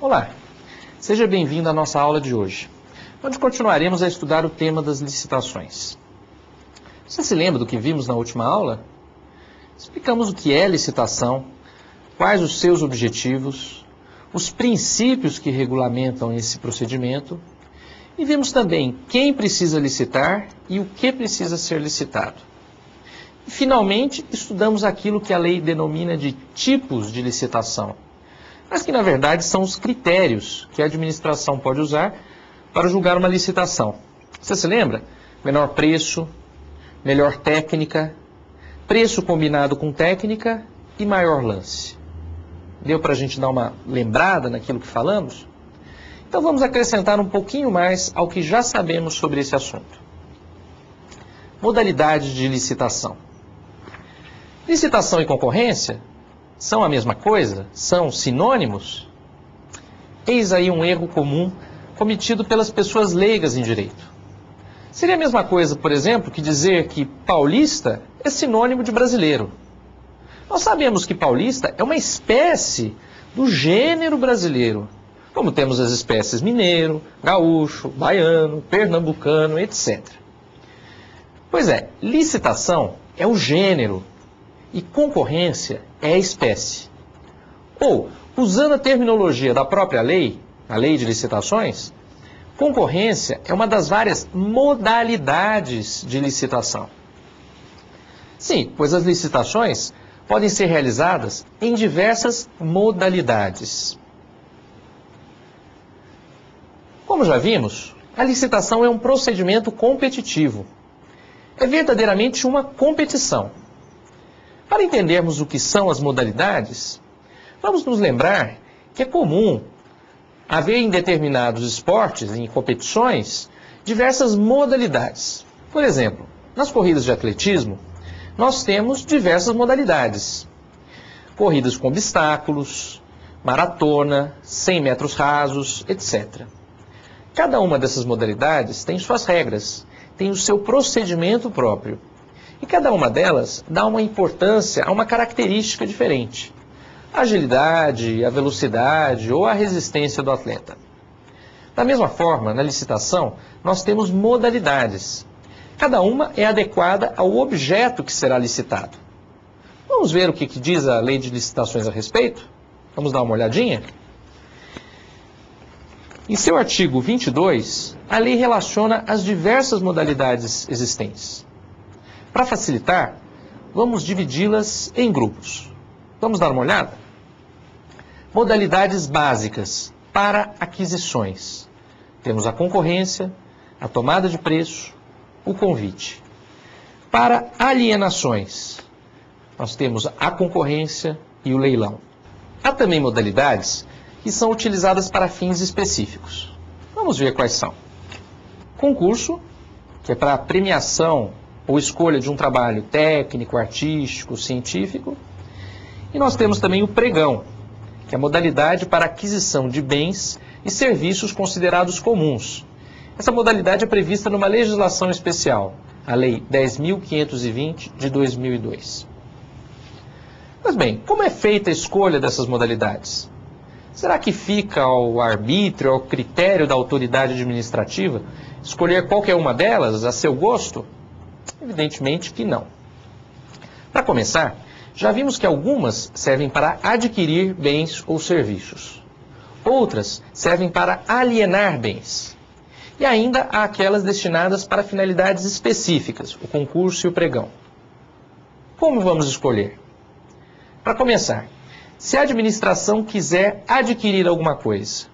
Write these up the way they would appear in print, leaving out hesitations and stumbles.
Olá, seja bem-vindo à nossa aula de hoje, onde continuaremos a estudar o tema das licitações. Você se lembra do que vimos na última aula? Explicamos o que é licitação, quais os seus objetivos, os princípios que regulamentam esse procedimento e vimos também quem precisa licitar e o que precisa ser licitado. E, finalmente, estudamos aquilo que a lei denomina de tipos de licitação, mas que, na verdade, são os critérios que a administração pode usar para julgar uma licitação. Você se lembra? Menor preço, melhor técnica, preço combinado com técnica e maior lance. Deu para a gente dar uma lembrada naquilo que falamos? Então vamos acrescentar um pouquinho mais ao que já sabemos sobre esse assunto. Modalidades de licitação. Licitação e concorrência são a mesma coisa? São sinônimos? Eis aí um erro comum cometido pelas pessoas leigas em direito. Seria a mesma coisa, por exemplo, que dizer que paulista é sinônimo de brasileiro. Nós sabemos que paulista é uma espécie do gênero brasileiro, como temos as espécies mineiro, gaúcho, baiano, pernambucano, etc. Pois é, licitação é o gênero e concorrência é a espécie. Ou, usando a terminologia da própria lei, a lei de licitações, concorrência é uma das várias modalidades de licitação. Sim, pois as licitações podem ser realizadas em diversas modalidades. Como já vimos, a licitação é um procedimento competitivo. É verdadeiramente uma competição. Para entendermos o que são as modalidades, vamos nos lembrar que é comum haver em determinados esportes, em competições, diversas modalidades. Por exemplo, nas corridas de atletismo, nós temos diversas modalidades. Corridas com obstáculos, maratona, 100 metros rasos, etc. Cada uma dessas modalidades tem suas regras, tem o seu procedimento próprio. E cada uma delas dá uma importância a uma característica diferente. A agilidade, a velocidade ou a resistência do atleta. Da mesma forma, na licitação, nós temos modalidades. Cada uma é adequada ao objeto que será licitado. Vamos ver o que diz a lei de licitações a respeito? Vamos dar uma olhadinha? Em seu artigo 22, a lei relaciona as diversas modalidades existentes. Para facilitar, vamos dividi-las em grupos. Vamos dar uma olhada? Modalidades básicas para aquisições. Temos a concorrência, a tomada de preço, o convite. Para alienações, nós temos a concorrência e o leilão. Há também modalidades que são utilizadas para fins específicos. Vamos ver quais são. Concurso, que é para premiação ou escolha de um trabalho técnico, artístico, científico. E nós temos também o pregão, que é a modalidade para aquisição de bens e serviços considerados comuns. Essa modalidade é prevista numa legislação especial, a Lei 10.520 de 2002. Mas bem, como é feita a escolha dessas modalidades? Será que fica ao arbítrio, ao critério da autoridade administrativa, escolher qualquer uma delas a seu gosto? Evidentemente que não. Para começar, já vimos que algumas servem para adquirir bens ou serviços. Outras servem para alienar bens. E ainda há aquelas destinadas para finalidades específicas, o concurso e o pregão. Como vamos escolher? Para começar, se a administração quiser adquirir alguma coisa,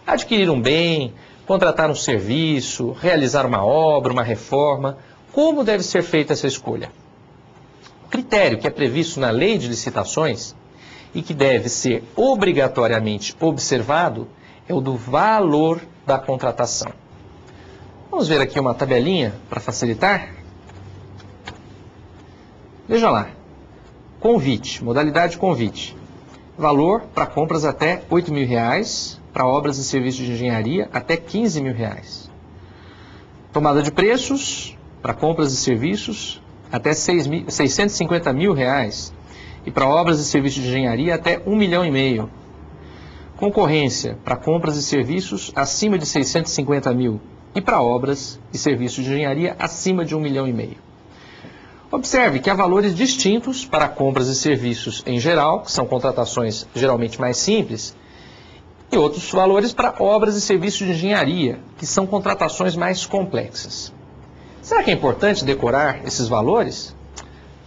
adquirir um bem, contratar um serviço, realizar uma obra, uma reforma, como deve ser feita essa escolha? O critério que é previsto na lei de licitações e que deve ser obrigatoriamente observado é o do valor da contratação. Vamos ver aqui uma tabelinha para facilitar? Veja lá. Convite, modalidade convite. Valor para compras até R$ 8.000, para obras e serviços de engenharia até R$ 15.000. Tomada de preços, para compras e serviços, até R$ 650.000. E para obras e serviços de engenharia, até R$ 1,5 milhão. concorrência para compras e serviços acima de 650 mil e para obras e serviços de engenharia acima de 1,5 milhão. Observe que há valores distintos para compras e serviços em geral, que são contratações geralmente mais simples, e outros valores para obras e serviços de engenharia, que são contratações mais complexas. Será que é importante decorar esses valores?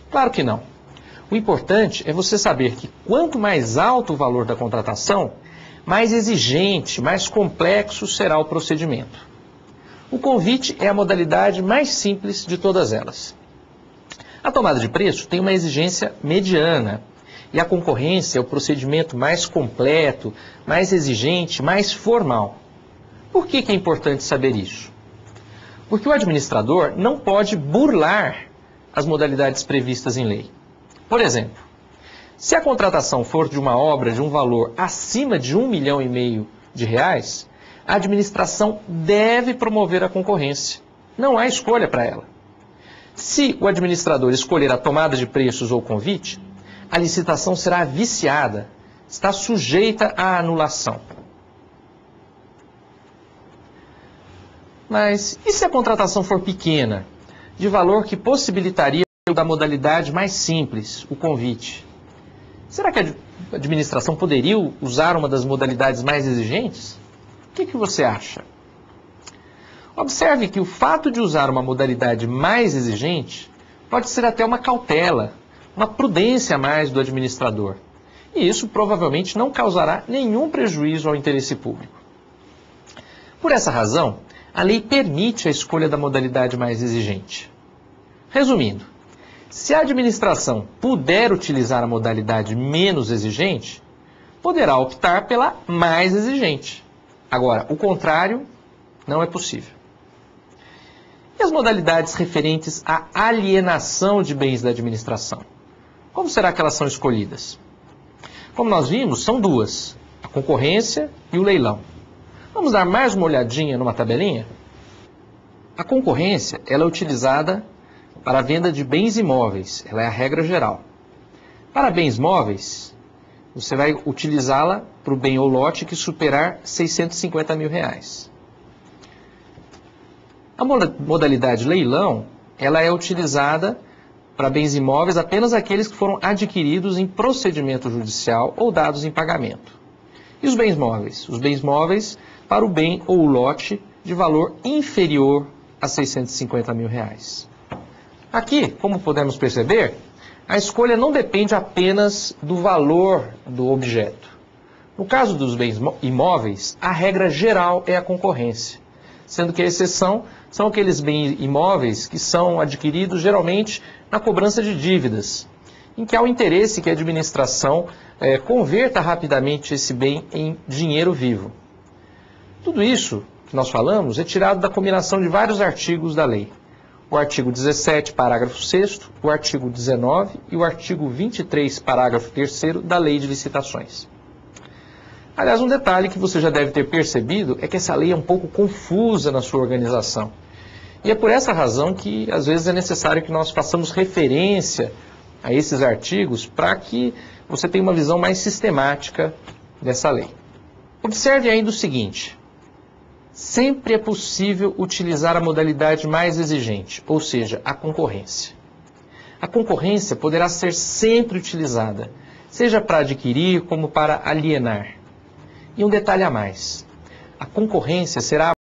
Claro que não. O importante é você saber que quanto mais alto o valor da contratação, mais exigente, mais complexo será o procedimento. O convite é a modalidade mais simples de todas elas. A tomada de preço tem uma exigência mediana e a concorrência é o procedimento mais completo, mais exigente, mais formal. Por que é importante saber isso? Porque o administrador não pode burlar as modalidades previstas em lei. Por exemplo, se a contratação for de uma obra de um valor acima de 1,5 milhão de reais, a administração deve promover a concorrência. Não há escolha para ela. Se o administrador escolher a tomada de preços ou convite, a licitação será viciada, está sujeita à anulação. Mas e se a contratação for pequena, de valor que possibilitaria da modalidade mais simples, o convite? Será que a administração poderia usar uma das modalidades mais exigentes? O que você acha? Observe que o fato de usar uma modalidade mais exigente pode ser até uma cautela, uma prudência a mais do administrador. E isso provavelmente não causará nenhum prejuízo ao interesse público. Por essa razão, a lei permite a escolha da modalidade mais exigente. Resumindo, se a administração puder utilizar a modalidade menos exigente, poderá optar pela mais exigente. Agora, o contrário não é possível. E as modalidades referentes à alienação de bens da administração? Como será que elas são escolhidas? Como nós vimos, são duas, a concorrência e o leilão. Vamos dar mais uma olhadinha numa tabelinha? A concorrência ela é utilizada para a venda de bens imóveis, ela é a regra geral. Para bens móveis, você vai utilizá-la para o bem ou lote que superar 650 mil reais. A modalidade leilão, ela é utilizada para bens imóveis apenas aqueles que foram adquiridos em procedimento judicial ou dados em pagamento. E os bens móveis? Os bens móveis para o bem ou lote de valor inferior a 650 mil reais. Aqui, como podemos perceber, a escolha não depende apenas do valor do objeto. No caso dos bens imóveis, a regra geral é a concorrência, sendo que a exceção são aqueles bens imóveis que são adquiridos geralmente na cobrança de dívidas, em que há o interesse que a administração converta rapidamente esse bem em dinheiro vivo. Tudo isso que nós falamos é tirado da combinação de vários artigos da lei. O artigo 17, parágrafo 6º, o artigo 19 e o artigo 23, parágrafo 3º da Lei de Licitações. Aliás, um detalhe que você já deve ter percebido é que essa lei é um pouco confusa na sua organização. E é por essa razão que, às vezes, é necessário que nós façamos referência a esses artigos para que você tenha uma visão mais sistemática dessa lei. Observe ainda o seguinte: sempre é possível utilizar a modalidade mais exigente, ou seja, a concorrência. A concorrência poderá ser sempre utilizada, seja para adquirir como para alienar. E um detalhe a mais: a concorrência será